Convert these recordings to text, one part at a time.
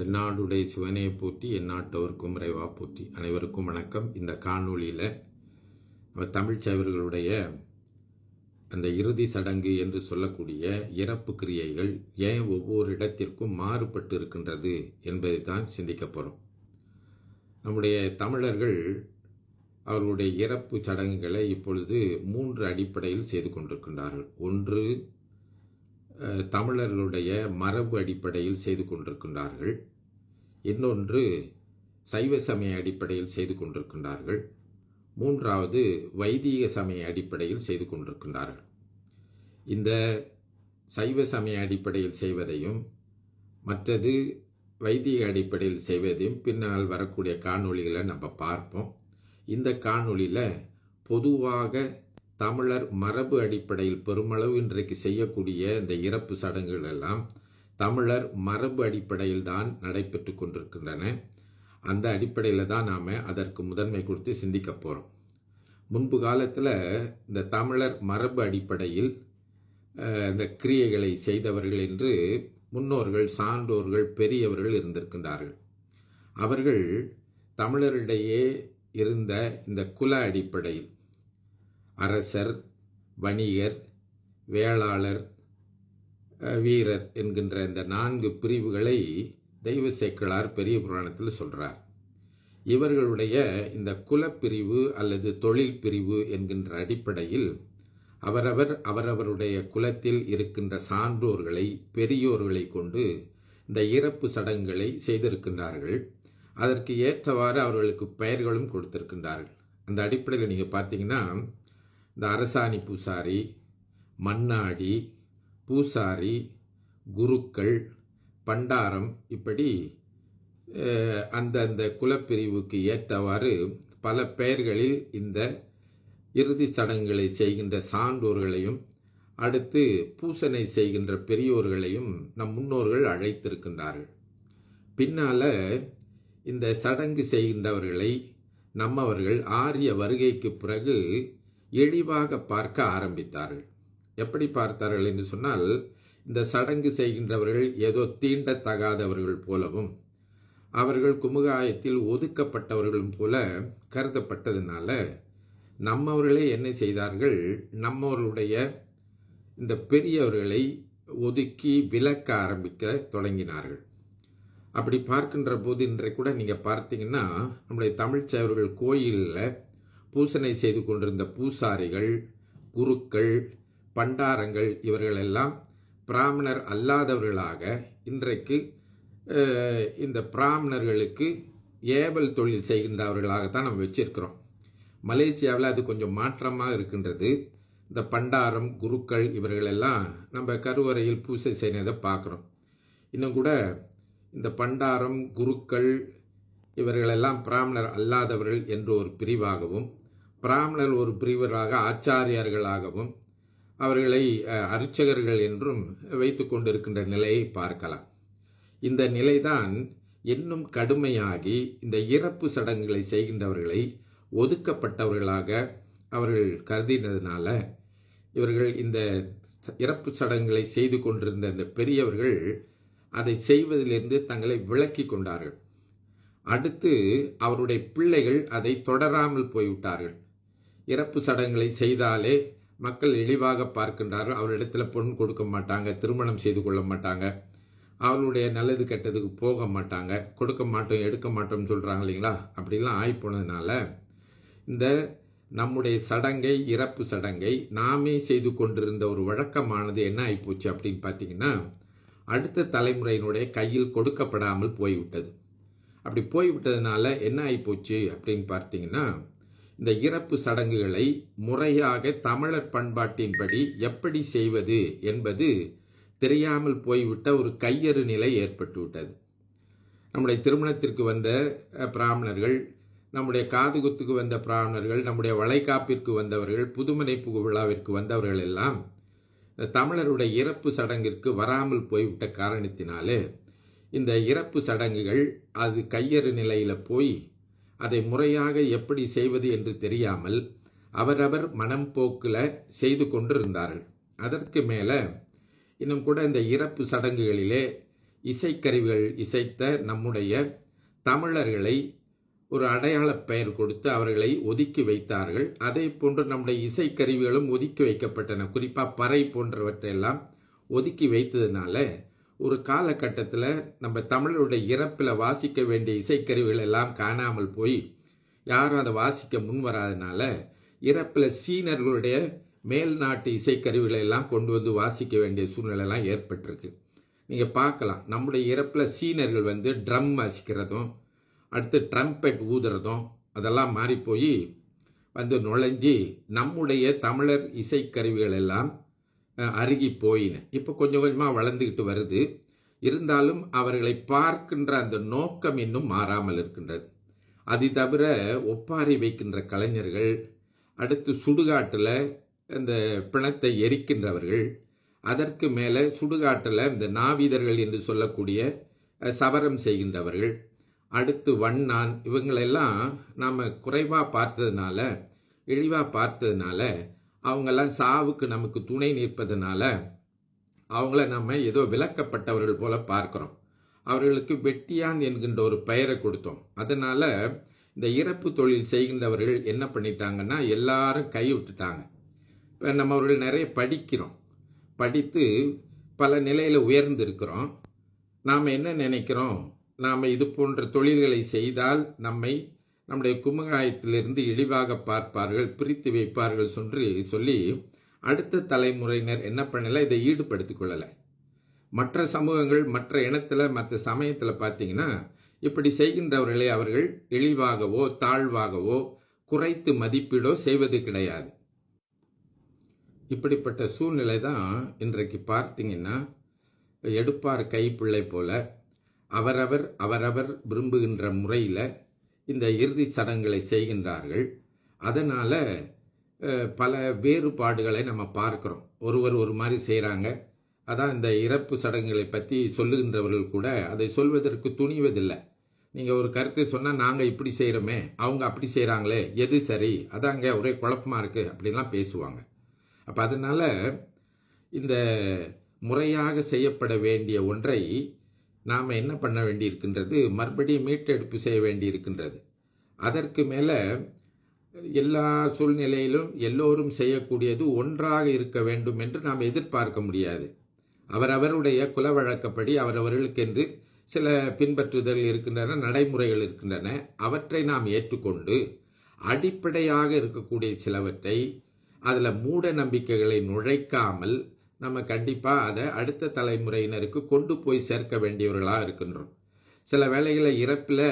தென்னாடுடைய சிவனே போற்றி எந்நாட்டவர்க்கும் இறைவா போற்றி. அனைவருக்கும் வணக்கம். இந்த காணொளியில் நம்ம தமிழ் சைவர்களுடைய அந்த இறுதி சடங்கு என்று சொல்லக்கூடிய இறப்பு கிரியைகள் ஏன் ஒவ்வொரு இடத்திற்கும் மாறுபட்டு இருக்கின்றது என்பதை தான் சிந்திக்க போகிறோம். நம்முடைய தமிழர்கள் அவர்களுடைய இறப்பு சடங்குகளை இப்பொழுது 3 அடிப்படையில் செய்து கொண்டிருக்கின்றார்கள். ஒன்று, தமிழர்களுடைய மரபு அடிப்படையில் செய்து கொண்டிருக்கின்றார்கள். இன்னொன்று, சைவ சமய அடிப்படையில் செய்து கொண்டிருக்கின்றார்கள். மூன்றாவது, வைதீக சமய அடிப்படையில் செய்து கொண்டிருக்கின்றார்கள். இந்த சைவ சமய அடிப்படையில் செய்வதையும் மற்றது வைதீக அடிப்படையில் செய்வதையும் பின்னால் வரக்கூடிய காணொளிகளை நம்ம பார்ப்போம். இந்த காணொளியில் பொதுவாக தமிழர் மரபு அடிப்படையில் பெருமளவு இன்றைக்கு செய்யக்கூடிய இந்த இறப்பு சடங்குகள் எல்லாம் தமிழர் மரபு அடிப்படையில் தான் நடைபெற்று கொண்டிருக்கின்றன. அந்த அடிப்படையில் தான் நாம் அதற்கு முதன்மை கொடுத்து சிந்திக்க போகிறோம். முன்பு காலத்தில் இந்த தமிழர் மரபு அடிப்படையில் இந்த கிரியைகளை செய்தவர்கள் என்று முன்னோர்கள், சான்றோர்கள், பெரியவர்கள் இருந்திருக்கின்றார்கள். அவர்கள் தமிழரிடையே இருந்த இந்த குல அடிப்படையில் அரசர், வணிகர், வேளாளர், வீரர் என்கின்ற இந்த 4 பிரிவுகளை தெய்வ சேக்கிழார் பெரிய புராணத்தில் சொல்கிறார். இவர்களுடைய இந்த குலப்பிரிவு அல்லது தொழில் பிரிவு என்கின்ற அடிப்படையில் அவரவருடைய குலத்தில் இருக்கின்ற சான்றோர்களை, பெரியோர்களை கொண்டு இந்த இறப்பு சடங்குகளை செய்திருக்கின்றார்கள். அதற்கு ஏற்றவாறு அவர்களுக்கு பெயர்களும் கொடுத்திருக்கின்றார்கள். அந்த அடிப்படையில் நீங்கள் பார்த்தீங்கன்னா, இந்த அரசாணி பூசாரி, மண்ணாடி, பூசாரி, குருக்கள், பண்டாரம், இப்படி அந்தந்த குலப்பிரிவுக்கு ஏற்றவாறு பல பெயர்களில் இந்த இறுதி சடங்குகளை செய்கின்ற சான்றோர்களையும் அடுத்து பூசனை செய்கின்ற பெரியோர்களையும் நம் முன்னோர்கள் அழைத்திருக்கின்றார்கள். பின்னால் இந்த சடங்கு செய்கின்றவர்களை நம்மவர்கள் ஆரிய வருகைக்கு பிறகு எளிவாக பார்க்க ஆரம்பித்தார்கள். எப்படி பார்த்தார்கள் என்று சொன்னால், இந்த சடங்கு செய்கின்றவர்கள் ஏதோ தீண்டத்தகாதவர்கள் போலவும் அவர்கள் குமுகாயத்தில் ஒதுக்கப்பட்டவர்களும் போல கருதப்பட்டதுனால நம்மவர்களே என்ன செய்தார்கள், நம்மவர்களுடைய இந்த பெரியவர்களை ஒதுக்கி விலக்க ஆரம்பிக்க தொடங்கினார்கள். அப்படி பார்க்கின்ற போது இன்றைக்கு கூட நீங்கள் பார்த்தீங்கன்னா, நம்முடைய தமிழ்ச்சைவர்கள் கோயிலில் பூசனை செய்து கொண்டிருந்த பூசாரிகள், குருக்கள், பண்டாரங்கள் இவர்களெல்லாம் பிராமணர் அல்லாதவர்களாக இன்றைக்கு இந்த பிராமணர்களுக்கு ஏவல் தொழில் செய்கின்றவர்களாகத்தான் நம்ம வச்சிருக்கிறோம். மலேசியாவில் அது கொஞ்சம் மாற்றமாக இருக்கின்றது. இந்த பண்டாரம், குருக்கள் இவர்களெல்லாம் நம்ம கருவறையில் பூசை செய்யறதை பார்க்குறோம். இன்னும் கூட இந்த பண்டாரம், குருக்கள் இவர்களெல்லாம் பிராமணர் அல்லாதவர்கள் என்ற ஒரு பிரிவாகவும், பிராமணர் ஒரு பிரிவராக ஆச்சாரியர்களாகவும் அவர்களை அர்ச்சகர்கள் என்றும் வைத்து கொண்டிருக்கின்ற நிலையை பார்க்கலாம். இந்த நிலைதான் இன்னும் கடுமையாகி இந்த இறப்பு சடங்குகளை செய்கின்றவர்களை ஒதுக்கப்பட்டவர்களாக அவர்கள் கருதினதுனால இவர்கள் இந்த இறப்பு சடங்குகளை செய்து கொண்டிருந்த இந்த பெரியவர்கள் அதை செய்வதிலிருந்து தங்களை விலக்கி கொண்டார்கள். அடுத்து அவருடைய பிள்ளைகள் அதை தொடராமல் போய்விட்டார்கள். இறப்பு சடங்குகளை செய்தாலே மக்கள் இழிவாக பார்க்கின்றார்கள். அவரிடத்தில் பொன் கொடுக்க மாட்டாங்க, திருமணம் செய்து கொள்ள மாட்டாங்க, அவளுடைய நல்லது கெட்டதுக்கு போக மாட்டாங்க, கொடுக்க மாட்டோம், எடுக்க மாட்டோம்னு சொல்கிறாங்க இல்லைங்களா. அப்படிலாம் ஆகிப்போனதுனால இந்த நம்முடைய சடங்கை, இறப்பு சடங்கை நாமே செய்து கொண்டிருந்த ஒரு வழக்கமானது என்ன ஆகிப்போச்சு அப்படின்னு பார்த்தீங்கன்னா, அடுத்த தலைமுறையினுடைய கையில் கொடுக்கப்படாமல் போய்விட்டது. அப்படி போய்விட்டதுனால என்ன ஆகிப்போச்சு அப்படின்னு பார்த்தீங்கன்னா, இந்த இறப்பு சடங்குகளை முறையாக தமிழர் பண்பாட்டின்படி எப்படி செய்வது என்பது தெரியாமல் போய்விட்ட ஒரு கையறு நிலை ஏற்பட்டு விட்டது. நம்முடைய திருமணத்திற்கு வந்த பிராமணர்கள், நம்முடைய காதுகுத்துக்கு வந்த பிராமணர்கள், நம்முடைய வளைகாப்பிற்கு வந்தவர்கள், புதுமனை புகு விழாவிற்கு வந்தவர்கள் எல்லாம் தமிழருடைய இறப்பு சடங்கிற்கு வராமல் போய்விட்ட காரணத்தினாலே இந்த இறப்பு சடங்குகள் அது கையறு நிலையில் போய் அதை முறையாக எப்படி செய்வது என்று தெரியாமல் அவரவர் மனம் போக்கில் செய்து கொண்டிருந்தார்கள். அதற்கு மேலே இன்னும் கூட இந்த இறப்பு சடங்குகளிலே இசைக்கருவிகள் இசைத்த நம்முடைய தமிழர்களை ஒரு அடையாள பெயர் கொடுத்து அவர்களை ஒதுக்கி வைத்தார்கள். அதே போன்று நம்முடைய இசைக்கருவிகளும் ஒதுக்கி வைக்கப்பட்டன. குறிப்பாக பறை போன்றவற்றையெல்லாம் ஒதுக்கி வைத்ததுனால ஒரு காலகட்டத்தில் நம்ம தமிழருடைய இறப்பில் வாசிக்க வேண்டிய இசைக்கருவிகள் எல்லாம் காணாமல் போய் யாரும் அதை வாசிக்க முன் வராதனால இறப்பில் சீனர்களுடைய மேல் நாட்டு இசைக்கருவிகளை எல்லாம் கொண்டு வந்து வாசிக்க வேண்டிய சூழ்நிலைலாம் ஏற்பட்டிருக்கு. நீங்கள் பார்க்கலாம், நம்முடைய இறப்பில் சீனர்கள் ட்ரம் வாசிக்கிறதும் அடுத்து ட்ரம்பெட் ஊதுறதும் அதெல்லாம் மாறி போய் நுழைஞ்சி நம்முடைய தமிழர் இசைக்கருவிகள் எல்லாம் அருகி போயின. இப்போ கொஞ்சம் கொஞ்சமாக வளர்ந்துக்கிட்டு வருது. இருந்தாலும் அவர்களை பார்க்கின்ற அந்த நோக்கம் இன்னும் மாறாமல் இருக்கின்றது. அது தவிர ஒப்பாரி வைக்கின்ற கலைஞர்கள், அடுத்து சுடுகாட்டில் இந்த பிணத்தை எரிக்கின்றவர்கள், அதற்கு மேலே சுடுகாட்டில் இந்த நாவீதர்கள் என்று சொல்லக்கூடிய சவரம் செய்கின்றவர்கள், அடுத்து வண்ணான், இவங்களெல்லாம் நாம் குறைவாக பார்த்ததுனால இழிவாக பார்த்ததுனால அவங்கெல்லாம் சாவுக்கு நமக்கு துணை நிற்பதனால அவங்கள நம்ம ஏதோ விலக்கப்பட்டவர்கள் போல பார்க்குறோம். அவர்களுக்கு வெட்டியான் என்கின்ற ஒரு பெயரை கொடுத்தோம். அதனால் இந்த இறப்பு தொழில் செய்கின்றவர்கள் என்ன பண்ணிட்டாங்கன்னா எல்லாரும் கை விட்டுட்டாங்க. இப்போ நம்ம அவர்கள் நிறைய படிக்கிறோம், படித்து பல நிலையில் உயர்ந்து இருக்கிறோம். நாம் என்ன நினைக்கிறோம், நாம் இது போன்ற தொழில்களை செய்தால் நம்முடைய குமுகாயத்திலிருந்து இழிவாக பார்ப்பார்கள், பிரித்து வைப்பார்கள் சொல்லி அடுத்த தலைமுறையினர் என்ன பண்ணலை, இதை ஈடுபடுத்திக் கொள்ளலை. மற்ற சமூகங்கள் மற்ற இனத்தில் மற்ற சமயத்தில் பார்த்தீங்கன்னா இப்படி செய்கின்றவர்களை அவர்கள் இழிவாகவோ தாழ்வாகவோ குறைத்து மதிப்பீடோ செய்வது கிடையாது. இப்படிப்பட்ட சூழ்நிலை தான் இன்றைக்கு பார்த்தீங்கன்னா எடுப்பார் கைப்பிள்ளை போல அவரவர் விரும்புகின்ற முறையில் இந்த இறுதி சடங்குகளை செய்கின்றார்கள். அதனால் பல வேறுபாடுகளை நம்ம பார்க்குறோம். ஒருவர் ஒரு மாதிரி செய்கிறாங்க. அதான் இந்த இறப்பு சடங்குகளை பற்றி சொல்லுகின்றவர்கள் கூட அதை சொல்வதற்கு துணிவதில்லை. நீங்கள் ஒரு கருத்தை சொன்னால் நாங்கள் இப்படி செய்கிறோமே, அவங்க அப்படி செய்கிறாங்களே, எது சரி, அதாங்க ஒரே குழப்பமாக இருக்குது அப்படின்லாம் பேசுவாங்க. அப்போ அதனால் இந்த முறையாக செய்யப்பட வேண்டிய ஒன்றை நாம் என்ன பண்ண வேண்டியிருக்கின்றது, மறுபடியும் மீட்டெடுப்பு செய்ய வேண்டியிருக்கின்றது. அதற்கு மேலே எல்லா சூழ்நிலையிலும் எல்லோரும் செய்யக்கூடியது ஒன்றாக இருக்க வேண்டும் என்று நாம் எதிர்பார்க்க முடியாது. அவரவருடைய குல வழக்கப்படி அவரவர்களுக்கென்று சில பின்பற்றுதல் இருக்கின்றன, நடைமுறைகள் இருக்கின்றன. அவற்றை நாம் ஏற்றுக்கொண்டு அடிப்படையாக இருக்கக்கூடிய சிலவற்றை அதில் மூட நம்பிக்கைகளை நுழைக்காமல் நம்ம கண்டிப்பாக அதை அடுத்த தலைமுறையினருக்கு கொண்டு போய் சேர்க்க வேண்டியவர்களாக இருக்கின்றோம். சில வேளைகளில் இறப்பில்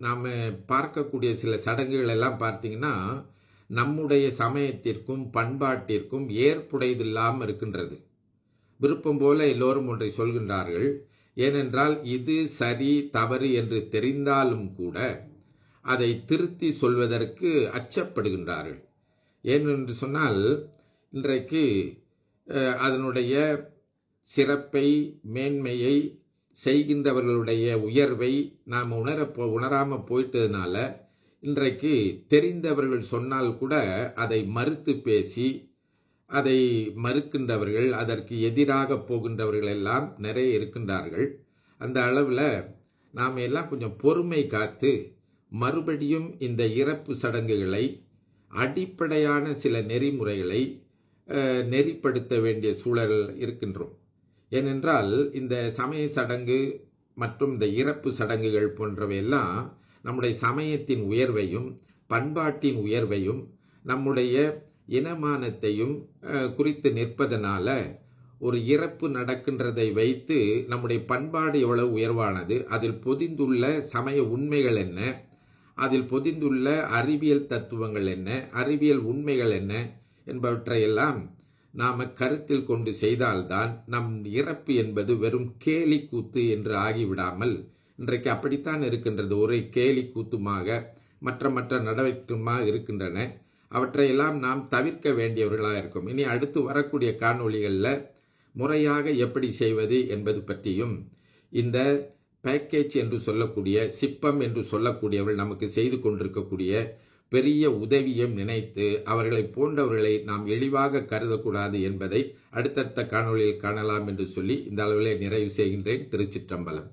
நாம் பார்க்கக்கூடிய சில சடங்குகள் எல்லாம் பார்த்தீங்கன்னா நம்முடைய சமயத்திற்கும் பண்பாட்டிற்கும் ஏற்புடையதில்லாமல் இருக்கின்றது. விருப்பம் போல எல்லோரும் ஒன்றை சொல்கின்றார்கள். ஏனென்றால் இது சரி தவறு என்று தெரிந்தாலும் கூட அதை திருத்தி சொல்வதற்கு அச்சப்படுகின்றார்கள். ஏனென்று சொன்னால் இன்றைக்கு அதனுடைய சிறப்பை மேன்மையை செய்கின்றவர்களுடைய உயர்வை நாம் உணராமல் போயிட்டதுனால இன்றைக்கு தெரிந்தவர்கள் சொன்னால் கூட அதை மறுத்து பேசி அதை மறுக்கின்றவர்கள், அதற்கு எதிராக போகின்றவர்கள் எல்லாம் நிறைய இருக்கின்றார்கள். அந்த அளவில் நாம் எல்லாம் கொஞ்சம் பொறுமை காத்து மறுபடியும் இந்த இறப்பு சடங்குகளை அடிப்படையான சில நெறிமுறைகளை நெறிப்படுத்த வேண்டிய சூழல் இருக்கின்றோம். ஏனென்றால் இந்த சமய சடங்கு மற்றும் இந்த இறப்பு சடங்குகள் போன்றவையெல்லாம் நம்முடைய சமயத்தின் உயர்வையும் பண்பாட்டின் உயர்வையும் நம்முடைய இனமானத்தையும் குறித்து நிற்பதனால ஒரு இறப்பு நடக்கின்றதை வைத்து நம்முடைய பண்பாடு எவ்வளவு உயர்வானது, அதில் பொதிந்துள்ள சமய உண்மைகள் என்ன, அதில் பொதிந்துள்ள அறிவியல் தத்துவங்கள் என்ன, அறிவியல் உண்மைகள் என்ன என்பவற்றையெல்லாம் நாம் கருத்தில் கொண்டு செய்தால்தான் நம் இறப்பு என்பது வெறும் கேலி கூத்து என்று ஆகிவிடாமல், இன்றைக்கு அப்படித்தான் இருக்கின்றது, ஒரே கேலி கூத்துமாக மற்ற நடவடிக்கையுமாக இருக்கின்றன. அவற்றையெல்லாம் நாம் தவிர்க்க வேண்டியவர்களாக இருக்கும். இனி அடுத்து வரக்கூடிய காணொளிகளில் முறையாக எப்படி செய்வது என்பது பற்றியும், இந்த பேக்கேஜ் என்று சொல்லக்கூடிய சிப்பம் என்று சொல்லக்கூடியவர்கள் நமக்கு செய்து கொண்டிருக்கக்கூடிய பெரிய உதவியும் நினைத்து அவர்களை போன்றவர்களை நாம் இழிவாக கருதக்கூடாது என்பதை அடுத்தடுத்த காணொளியில் காணலாம் என்று சொல்லி இந்த அளவிலே நிறைவு செய்கின்றேன். திருச்சிற்றம்பலம்.